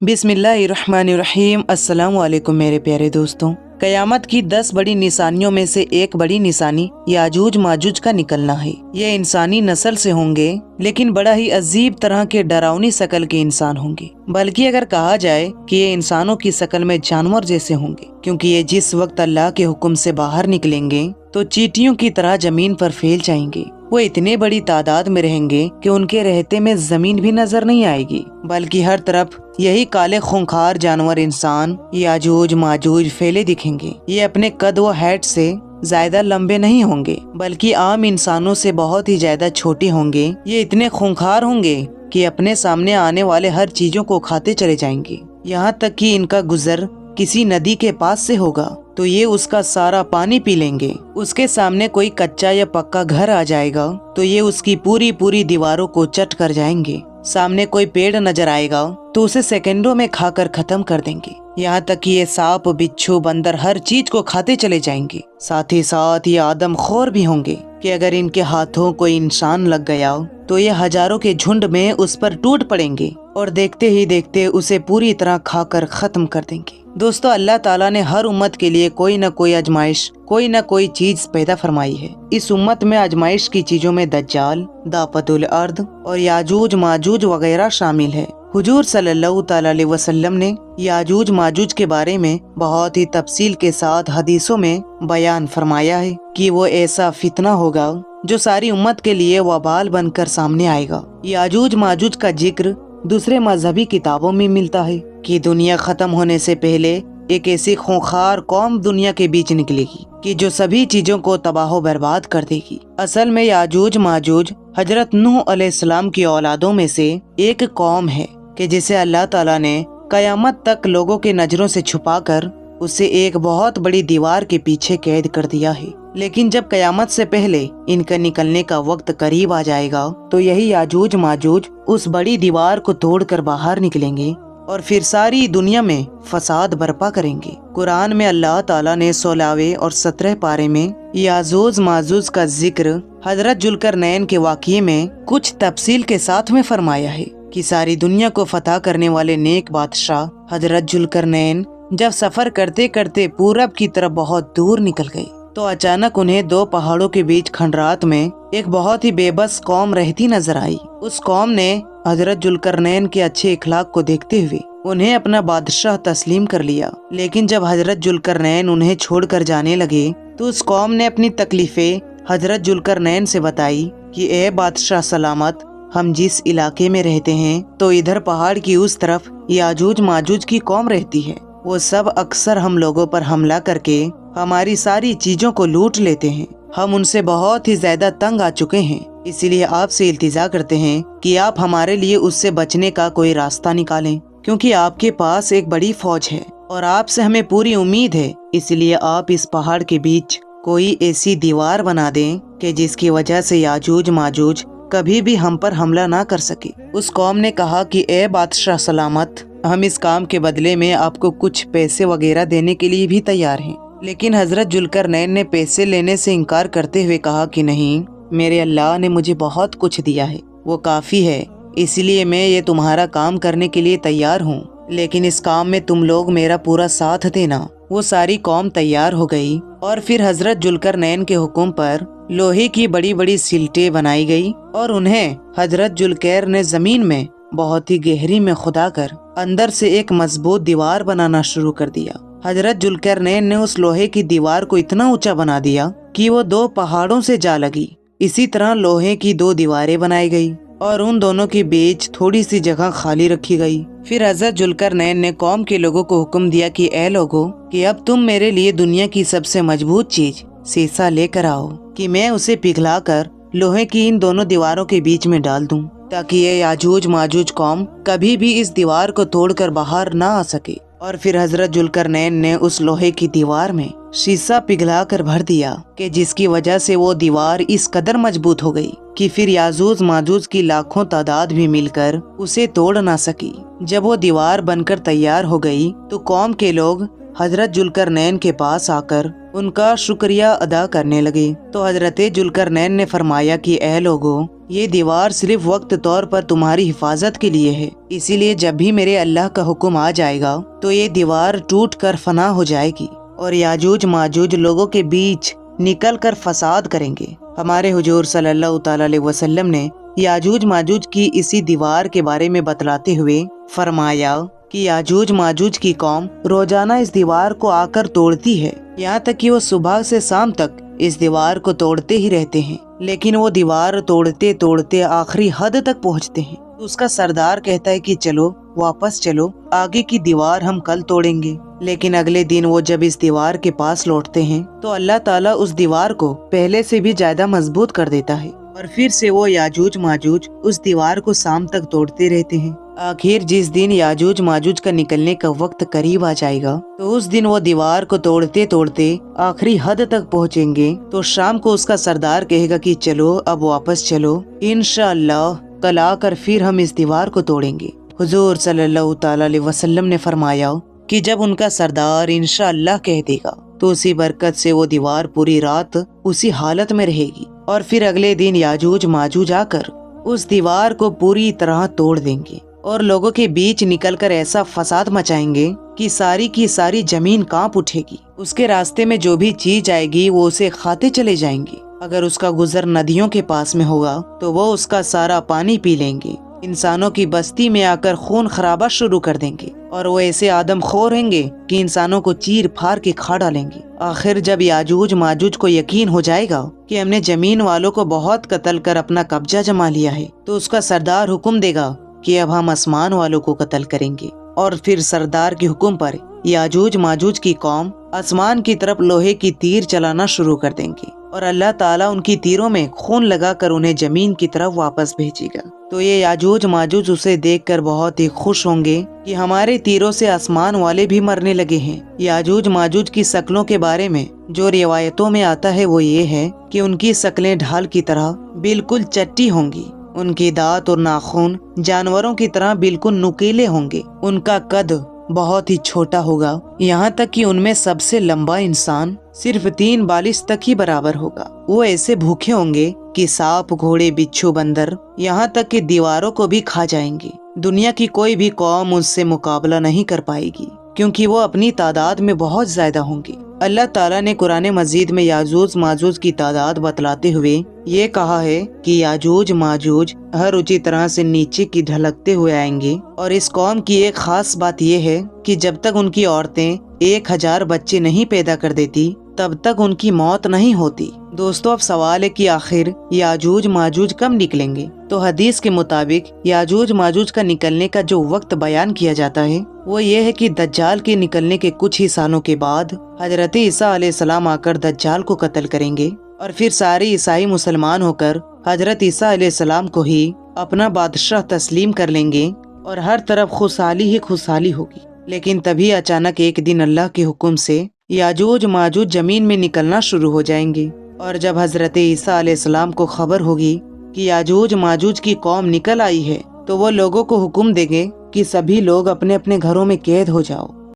बिस्मिल्लाहिर्रहमानिर्रहीम। अस्सलाम वालेकुम मेरे प्यारे दोस्तों। कयामत की 10 बड़ी निशानियों में से एक बड़ी निशानी याजूज माजूज का निकलना है। ये इंसानी नस्ल से होंगे, लेकिन बड़ा ही अजीब तरह के डरावनी शक्ल के इंसान होंगे। बल्कि अगर कहा जाए कि ये इंसानों की शक्ल में जानवर जैसे होंगे, क्योंकि ये जिस वक्त अल्लाह के हुक्म से बाहर निकलेंगे तो चींटियों की तरह जमीन पर फैल जाएंगे। वो इतने बड़ी तादाद में रहेंगे कि उनके रहते में जमीन भी नजर नहीं आएगी, बल्कि हर तरफ यही काले खूंखार जानवर इंसान याजूज माजूज फैले दिखेंगे। ये अपने कद व हैट से ज्यादा लंबे नहीं होंगे, बल्कि आम इंसानों से बहुत ही ज्यादा छोटे होंगे। ये इतने खूंखार होंगे कि अपने सामने आने वाले हर चीजों को खाते चले जाएंगे। यहाँ तक कि इनका गुजर किसी नदी के पास से होगा तो ये उसका सारा पानी पी लेंगे। उसके सामने कोई कच्चा या पक्का घर आ जाएगा तो ये उसकी पूरी पूरी दीवारों को चट कर जाएंगे। सामने कोई पेड़ नजर आएगा तो उसे सेकंडों में खाकर खत्म कर देंगे। यहाँ तक कि ये सांप बिच्छू बंदर हर चीज को खाते चले जाएंगे। साथ ही साथ ये आदमखोर भी होंगे कि अगर इनके हाथों कोई इंसान लग गया तो ये हजारों के झुंड में उस पर टूट पड़ेंगे और देखते ही देखते उसे पूरी तरह खाकर खत्म कर देंगे। दोस्तों, अल्लाह ताला ने हर उम्मत के लिए कोई न कोई आजमाइश, कोई न कोई चीज पैदा फरमाई है। इस उम्मत में आजमाइश की चीजों में दज्जाल, दापतुल अर्द और याजूज माजूज वगैरह शामिल है। हुजूर सल्लल्लाहु अलैहि वसल्लम ने याजूज माजूज के बारे में बहुत ही तफसील के साथ हदीसों में बयान फरमाया है कि वो ऐसा फितना होगा जो सारी उम्मत के लिए वबाल बनकर सामने आएगा। याजूज माजूज का जिक्र दूसरे मजहबी किताबों में मिलता है कि दुनिया खत्म होने से पहले एक ऐसी खूंखार कौम दुनिया के बीच निकलेगी कि जो सभी चीजों को तबाह बर्बाद कर देगी। असल में याजूज माजूज हजरत नूह अलैहिस्सलाम की औलादों में से एक कौम है कि जिसे अल्लाह ताला ने कयामत तक लोगों के नजरों से छुपाकर उसे एक बहुत बड़ी दीवार के पीछे कैद कर दिया है। लेकिन जब कयामत से पहले इनका निकलने का वक्त करीब आ जाएगा तो यही याजूज माजूज उस बड़ी दीवार को तोड़कर बाहर निकलेंगे और फिर सारी दुनिया में फसाद बर्पा करेंगे। कुरान में अल्लाह ताला ने 16वें और 17 पारे में याजूज माजूज का जिक्र हजरत जुल्करनैन के वाक़ये में कुछ तफसील के साथ में फरमाया है कि सारी दुनिया को फतह करने वाले नेक बादशाह हजरत जुल्करनैन जब सफर करते करते पूरब की तरफ बहुत दूर निकल गए तो अचानक उन्हें दो पहाड़ों के बीच खंडरात में एक बहुत ही बेबस कौम रहती नजर आई। उस कौम ने हजरत जुल्करनैन के अच्छे इखलाक को देखते हुए उन्हें अपना बादशाह तस्लीम कर लिया। लेकिन जब हजरत जुल्करनैन उन्हें छोड़कर जाने लगे तो उस कौम ने अपनी तकलीफें हजरत जुल्करनैन से बताई कि ए बादशाह सलामत, हम जिस इलाके में रहते हैं तो इधर पहाड़ की उस तरफ याजूज माजूज की कौम रहती है। वो सब अक्सर हम लोगों पर हमला करके हमारी सारी चीजों को लूट लेते हैं। हम उनसे बहुत ही ज्यादा तंग आ चुके हैं, इसीलिए आपसे इल्तिजा करते हैं कि आप हमारे लिए उससे बचने का कोई रास्ता निकालें, क्योंकि आपके पास एक बड़ी फौज है और आपसे हमें पूरी उम्मीद है। इसलिए आप इस पहाड़ के बीच कोई ऐसी दीवार बना दें कि जिसकी वजह से याजूज माजूज कभी भी हम पर हमला ना कर सके। उस कौम ने कहा कि ए बादशाह सलामत, हम इस काम के बदले में आपको कुछ पैसे वगैरह देने के लिए भी तैयार हैं। लेकिन हजरत जुल्करनैन ने पैसे लेने से इनकार करते हुए कहा कि नहीं, मेरे अल्लाह ने मुझे बहुत कुछ दिया है, वो काफ़ी है, इसलिए मैं ये तुम्हारा काम करने के लिए तैयार हूँ, लेकिन इस काम में तुम लोग मेरा पूरा साथ देना। वो सारी कौम तैयार हो गई और फिर हजरत जुल्करनैन के हुक्म पर लोहे की बड़ी बड़ी सिलटें बनाई गई और उन्हें हजरत जुल्कैर ने जमीन में बहुत ही गहरी में खुदा कर अंदर से एक मजबूत दीवार बनाना शुरू कर दिया। हजरत जुल्करनैन ने उस लोहे की दीवार को इतना ऊंचा बना दिया कि वो दो पहाड़ों से जा लगी। इसी तरह लोहे की दो दीवारें बनाई गई और उन दोनों के बीच थोड़ी सी जगह खाली रखी गई। फिर हजरत जुल्करनैन ने कौम के लोगों को हुक्म दिया कि ए लोगों, कि अब तुम मेरे लिए दुनिया की सबसे मजबूत चीज शीशा लेकर आओ कि मैं उसे पिघलाकर लोहे की इन दोनों दीवारों के बीच में डाल दूं, ताकि ये याजूज माजूज कौम कभी भी इस दीवार को तोड़कर बाहर ना आ सके। और फिर हजरत जुल्करनैन ने उस लोहे की दीवार में शीशा पिघला कर भर दिया कि जिसकी वजह से वो दीवार इस कदर मजबूत हो गई कि फिर याजूज माजूज की लाखों तादाद भी मिलकर उसे तोड़ ना सकी। जब वो दीवार बनकर तैयार हो गई तो कौम के लोग हजरत जुल्करनैन के पास आकर उनका शुक्रिया अदा करने लगे। तो हजरत जुल्करनैन ने फरमाया कि ए लोगों, یہ دیوار صرف وقت طور پر تمہاری حفاظت کے لیے ہے، اسی لیے جب بھی میرے اللہ کا حکم آ جائے گا تو یہ دیوار ٹوٹ کر فنا ہو جائے گی اور یاجوج ماجوج لوگوں کے بیچ نکل کر فساد کریں گے۔ ہمارے حضور صلی اللہ تعالی علیہ وسلم نے یاجوج ماجوج کی اسی دیوار کے بارے میں بتلاتے ہوئے فرمایا کہ یاجوج ماجوج کی قوم روزانہ اس دیوار کو آ کر توڑتی ہے، یہاں تک کہ وہ صبح سے شام تک اس دیوار کو توڑتے ہی رہتے ہیں، لیکن وہ دیوار توڑتے توڑتے آخری حد تک پہنچتے ہیں تو اس کا سردار کہتا ہے کہ چلو واپس چلو، آگے کی دیوار ہم کل توڑیں گے۔ لیکن اگلے دن وہ جب اس دیوار کے پاس لوٹتے ہیں تو اللہ تعالیٰ اس دیوار کو پہلے سے بھی زیادہ مضبوط کر دیتا ہے اور پھر سے وہ یاجوج ماجوج اس دیوار کو شام تک توڑتے رہتے ہیں۔ آخر جس دن یاجوج ماجوج کا نکلنے کا وقت قریب آ جائے گا تو اس دن وہ دیوار کو توڑتے توڑتے آخری حد تک پہنچیں گے تو شام کو اس کا سردار کہے گا کہ چلو اب واپس چلو، انشاءاللہ کل آ کر پھر ہم اس دیوار کو توڑیں گے۔ حضور صلی اللہ تعالی علیہ وسلم نے فرمایا کہ جب ان کا سردار انشاءاللہ کہہ دے گا تو اسی برکت سے وہ دیوار پوری رات اسی حالت میں رہے گی اور پھر اگلے دن یاجوج ماجوج آ کر اس دیوار کو پوری طرح توڑ دیں گے اور لوگوں کے بیچ نکل کر ایسا فساد مچائیں گے کہ ساری کی ساری زمین کانپ اٹھے گی۔ اس کے راستے میں جو بھی چیز آئے گی وہ اسے کھاتے چلے جائیں گے۔ اگر اس کا گزر ندیوں کے پاس میں ہوگا تو وہ اس کا سارا پانی پی لیں گے۔ انسانوں کی بستی میں آ کر خون خرابہ شروع کر دیں گے اور وہ ایسے آدم خور ہیں گے کہ انسانوں کو چیر پھاڑ کے کھا ڈالیں گے۔ آخر جب یاجوج ماجوج کو یقین ہو جائے گا کہ ہم نے زمین والوں کو بہت قتل کر اپنا قبضہ جما لیا ہے تو اس کا سردار حکم دے گا کہ اب ہم آسمان والوں کو قتل کریں گے، اور پھر سردار کے حکم پر یاجوج ماجوج کی قوم آسمان کی طرف لوہے کی تیر چلانا شروع کر دیں گے اور اللہ تعالیٰ ان کی تیروں میں خون لگا کر انہیں زمین کی طرف واپس بھیجے گا۔ تو یہ یاجوج ماجوج اسے دیکھ کر بہت ہی خوش ہوں گے کہ ہمارے تیروں سے آسمان والے بھی مرنے لگے ہیں۔ یاجوج ماجوج کی شکلوں کے بارے میں جو روایتوں میں آتا ہے وہ یہ ہے کہ ان کی شکلیں ڈھال کی طرح بالکل چٹی ہوں گی، ان کی دانت اور ناخن جانوروں کی طرح بالکل نکیلے ہوں گے، ان کا قد بہت ہی چھوٹا ہوگا، یہاں تک کہ ان میں سب سے لمبا انسان صرف 3 بالش تک ہی برابر ہوگا۔ وہ ایسے بھوکے ہوں گے کہ سانپ، گھوڑے، بچھو، بندر، یہاں تک کہ دیواروں کو بھی کھا جائیں گے۔ دنیا کی کوئی بھی قوم اس سے مقابلہ نہیں کر پائے گی کیونکہ وہ اپنی تعداد میں بہت زیادہ ہوں گے۔ اللہ تعالیٰ نے قرآن مجید میں یاجوج ماجوج کی تعداد بتلاتے ہوئے یہ کہا ہے کہ یاجوج ماجوج ہر اونچی طرح سے نیچے کی ڈھلکتے ہوئے آئیں گے، اور اس قوم کی ایک خاص بات یہ ہے کہ جب تک ان کی عورتیں 1000 بچے نہیں پیدا کر دیتی تب تک ان کی موت نہیں ہوتی۔ دوستو اب سوال ہے کہ آخر یاجوج ماجوج کب نکلیں گے؟ تو حدیث کے مطابق یاجوج ماجوج کا نکلنے کا جو وقت بیان کیا جاتا ہے وہ یہ ہے کہ دجال کے نکلنے کے کچھ ہی سالوں کے بعد حضرت عیسیٰ علیہ السلام آ کر دجال کو قتل کریں گے اور پھر سارے عیسائی مسلمان ہو کر حضرت عیسیٰ علیہ السلام کو ہی اپنا بادشاہ تسلیم کر لیں گے اور ہر طرف خوشحالی ہی خوشحالی ہوگی۔ لیکن تبھی اچانک ایک دن اللہ کے حکم سے یاجوج ماجوج زمین میں نکلنا شروع ہو جائیں گے، اور جب حضرت عیسیٰ علیہ السلام کو خبر ہوگی کہ یاجوج ماجوج کی قوم نکل آئی ہے تو وہ لوگوں کو حکم دیں گے کہ سبھی لوگ اپنے اپنے گھروں میں قید ہو جاؤ